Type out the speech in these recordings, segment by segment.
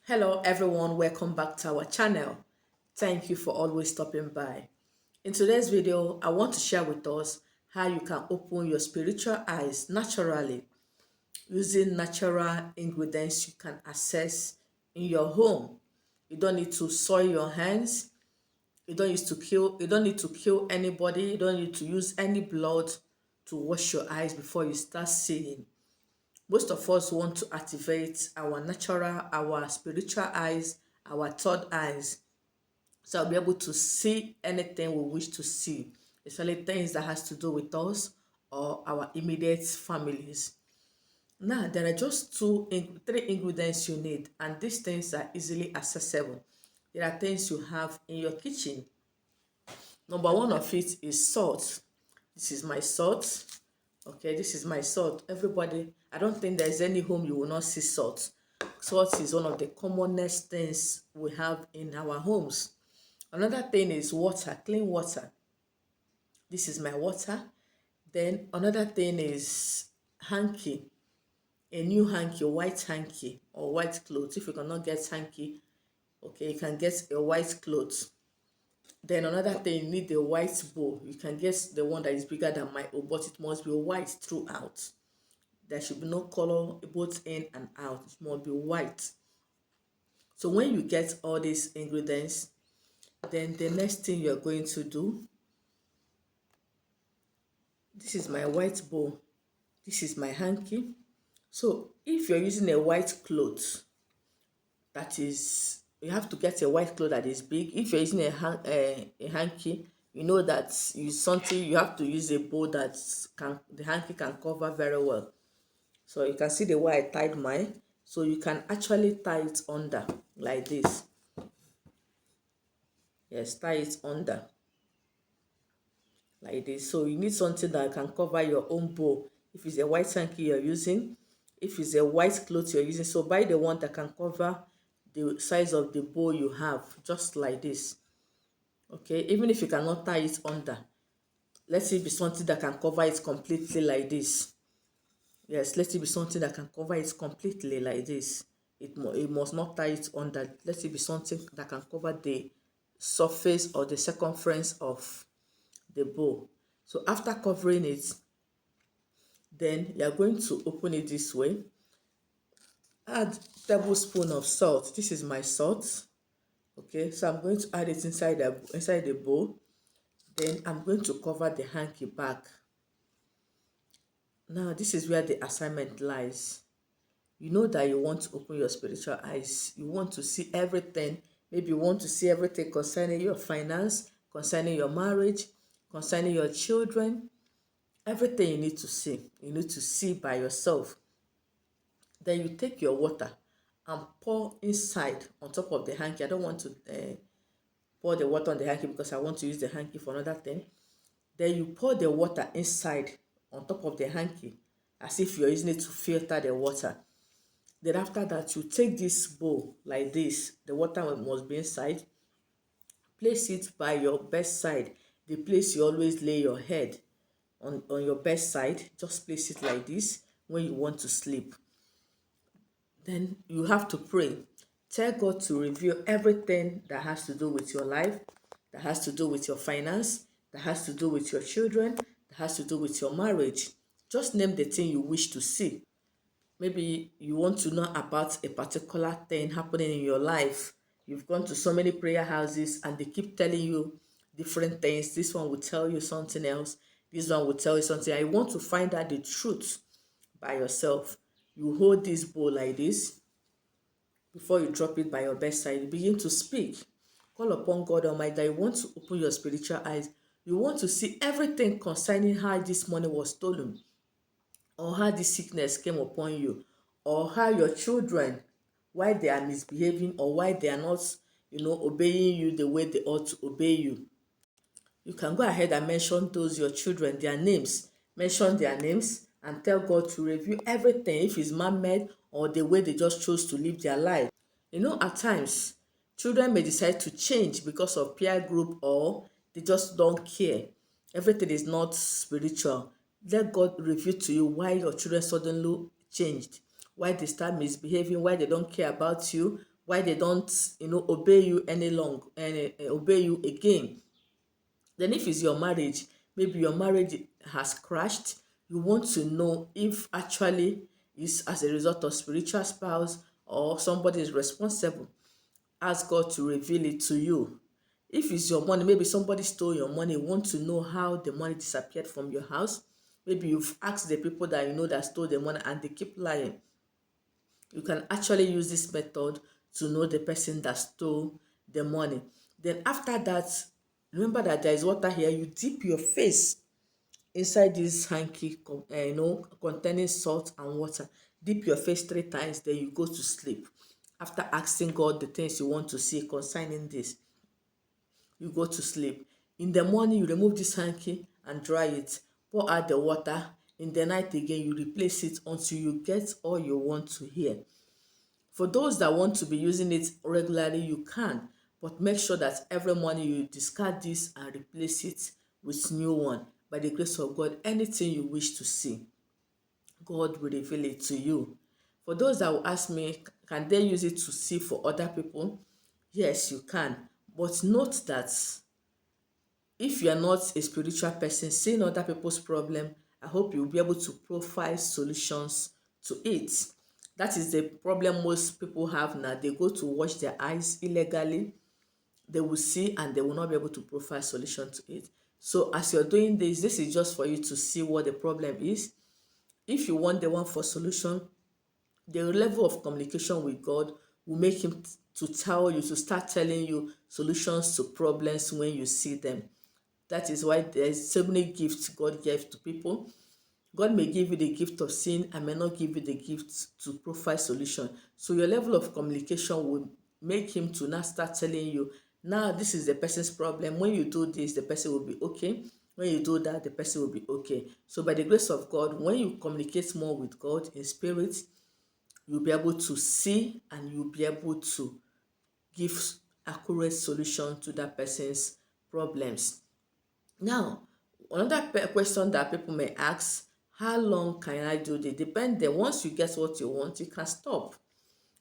Hello everyone, welcome back to our channel. Thank you for always stopping by. In today's video, I want to share with us how you can open your spiritual eyes naturally using natural ingredients you can access in your home. You don't need to soil your hands. You don't need to kill anybody. You don't need to use any blood to wash your eyes before you start seeing. Most of us want to activate our natural, our spiritual eyes, our third eyes, so I'll be able to see anything we wish to see, especially things that has to do with us or our immediate families. Now, there are just three ingredients you need, and these things are easily accessible. There are things you have in your kitchen. Number one of it is salt. This is my salt. Okay, this is my salt. Everybody, I don't think there's any home you will not see salt. Salt is one of the commonest things we have in our homes. Another thing is water, clean water. This is my water. Then another thing is hanky, a new hanky, white hanky or white clothes. If you cannot get hanky, okay, you can get a white clothes. Then another thing, you need a white bowl. You can get the one that is bigger than my own, but it must be white throughout. There should be no color both in and out. It must be white. So when you get all these ingredients, then the next thing you're going to do, this is my white bowl. This is my hanky. So if you're using a white cloth, that is, you have to get a white cloth that is big. If you're using a hanky, you know that you have to use a bowl that the hanky can cover very well. So you can see the way I tied mine. So you can actually tie it under like this. Yes, tie it under like this. So you need something that can cover your own bowl. If it's a white hanky you're using, if it's a white cloth you're using, so buy the one that can cover the size of the bowl you have, just like this. Okay, even if you cannot tie it under, let it be something that can cover it completely like this. Yes, let it be something that can cover it completely like this. It must not tie it under. Let it be something that can cover the surface or the circumference of the bowl. So after covering it, then you are going to open it this way. Add tablespoon of salt. This is my salt. Okay, so I'm going to add it inside the bowl. Then I'm going to cover the hanky back. Now this is where the assignment lies. You know that you want to open your spiritual eyes. You want to see everything. Maybe you want to see everything concerning your finance, concerning your marriage, concerning your children. Everything you need to see. You need to see by yourself. Then you take your water and pour inside on top of the hanky. I don't want to pour the water on the hanky because I want to use the hanky for another thing. Then you pour the water inside on top of the hanky as if you're using it to filter the water. Then after that, you take this bowl like this. The water must be inside. Place it by your bedside, the place you always lay your head on your bedside. Just place it like this when you want to sleep. Then you have to pray. Tell God to reveal everything that has to do with your life, that has to do with your finance, that has to do with your children, that has to do with your marriage. Just name the thing you wish to see. Maybe you want to know about a particular thing happening in your life. You've gone to so many prayer houses and they keep telling you different things. This one will tell you something else. This one will tell you something. I want to find out the truth by yourself. You hold this bowl like this before you drop it by your bedside. You begin to speak. Call upon God Almighty that you want to open your spiritual eyes. You want to see everything concerning how this money was stolen, or how this sickness came upon you, or how your children, why they are misbehaving, or why they are not, obeying you the way they ought to obey you. You can go ahead and mention those your children, their names. Mention their names and tell God to review everything, if it's man-made or the way they just chose to live their life. At times, children may decide to change because of peer group, or they just don't care. Everything is not spiritual. Let God reveal to you why your children suddenly changed, why they start misbehaving, why they don't care about you, why they don't, obey you any long and obey you again. Then if it's your marriage, maybe your marriage has crashed, you want to know if actually is as a result of spiritual spouse or somebody is responsible. Ask God to reveal it to you. If it's your money, maybe somebody stole your money, you want to know how the money disappeared from your house. Maybe you've asked the people that you know that stole the money and they keep lying. You can actually use this method to know the person that stole the money. Then after that, remember that there is water here. You dip your face inside this hanky, containing salt and water. Dip your face 3 times, then you go to sleep. After asking God the things you want to see concerning this, you go to sleep. In the morning, you remove this hanky and dry it. Pour out the water. In the night again, you replace it until you get all you want to hear. For those that want to be using it regularly, you can, but make sure that every morning you discard this and replace it with new one. By the grace of God, anything you wish to see, God will reveal it to you. For those that will ask me, can they use it to see for other people? Yes, you can. But note that if you are not a spiritual person, seeing other people's problem, I hope you'll be able to provide solutions to it. That is the problem most people have now. They go to wash their eyes illegally. They will see and they will not be able to provide solution to it. So as you're doing this is just for you to see what the problem is. If you want the one for solution, the level of communication with God will make him to tell you, to start telling you solutions to problems when you see them. That is why there's so many gifts God gave to people. God may give you the gift of seeing and may not give you the gift to provide solution. So your level of communication will make him to now start telling you, now this is the person's problem. When you do this, the person will be okay. When you do that, the person will be okay. So by the grace of God, when you communicate more with God in spirit, you'll be able to see and you'll be able to give accurate solution to that person's problems. Now, another question that people may ask, how long can I do this? Depending, once you get what you want, you can stop.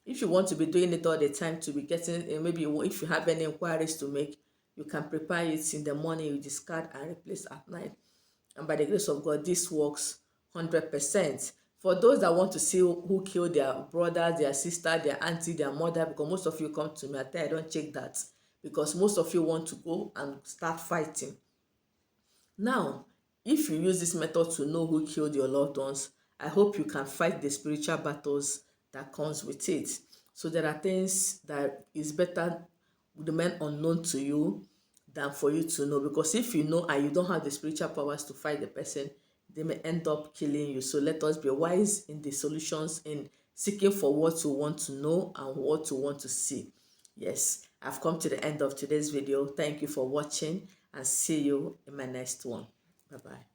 If you want to be doing it all the time, to be getting, maybe if you have any inquiries to make, you can prepare it in the morning, you discard and replace at night. And by the grace of God, this works 100%. For those that want to see who killed their brother, their sister, their auntie, their mother, because most of you come to me, I tell you, I don't check that, because most of you want to go and start fighting. Now, if you use this method to know who killed your loved ones, I hope you can fight the spiritual battles that comes with it. So there are things that is better remain unknown to you than for you to know, because if you know and you don't have the spiritual powers to fight the person, they may end up killing you. So let us be wise in the solutions, in seeking for what you want to know and what you want to see. Yes, I've come to the end of today's video. Thank you for watching and see you in my next one. Bye-bye.